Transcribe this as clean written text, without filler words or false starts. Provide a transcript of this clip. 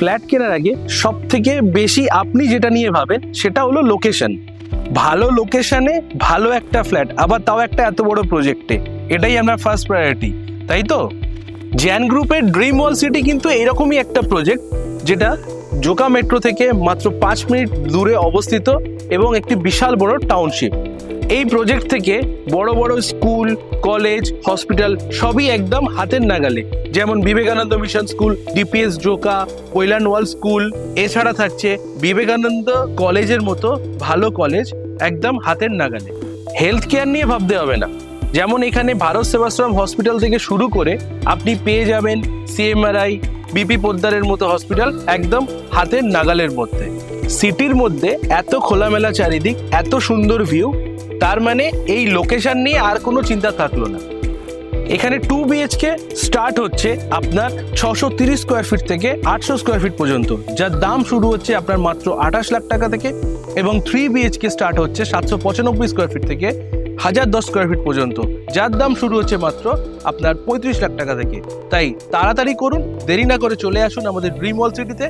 Flat কেনার আগে সব থেকে বেশি আপনি যেটা নিয়ে ভাবেন সেটা হলো লোকেশন। ভালো লোকেশনে ভালো একটা ফ্ল্যাট, আবার তাও একটা এত বড় প্রজেক্টে, এটাই আপনার ফার্স্ট প্রায়োরিটি, তাই তো? জ্যান গ্রুপের ড্রিম ওয়াল সিটি কিন্তু এরকমই একটা প্রজেক্ট, যেটা জোকা মেট্রো থেকে মাত্র 5 মিনিট দূরে অবস্থিত এবং একটি বিশাল বড় টাউনশিপ। এই প্রজেক্ট থেকে বড় বড় স্কুল, কলেজ, হসপিটাল সবই একদম হাতের নাগালে, যেমন Vivekananda mission school, DPS Joka, কৈলান ওয়াল স্কুল, এছাড়া থাকছে বিবেকানন্দ কলেজের মতো ভালো কলেজ একদম হাতের নাগালে। হেলথ কেয়ার নিয়ে ভাবতে হবে না, যেমন এখানে ভারত সেবাশ্রম হসপিটাল থেকে শুরু করে আপনি পেয়ে যাবেন সিএমআরআই, বিপি পোদ্দারের মতো হসপিটাল একদম হাতের নাগালের মধ্যে। সিটির মধ্যে এত খোলামেলা চারিদিক, এত সুন্দর ভিউ, তার মানে এই লোকেশন নিয়ে আর কোনো চিন্তা থাকলো না। এখানে 2 BHK স্টার্ট হচ্ছে আপনার 630 স্কোয়ার ফিট থেকে 800 স্কোয়ার ফিট পর্যন্ত, যার দাম শুরু হচ্ছে আপনার মাত্র 28 লাখ টাকা থেকে, এবং 3 BHK স্টার্ট হচ্ছে 795 স্কোয়ার ফিট থেকে 1010 স্কোয়ার ফিট পর্যন্ত, যার দাম শুরু হচ্ছে মাত্র আপনার 35 লাখ টাকা থেকে। তাই তাড়াতাড়ি করুন, দেরি না করে চলে আসুন আমাদের ড্রিম ওয়াল সিটিতে।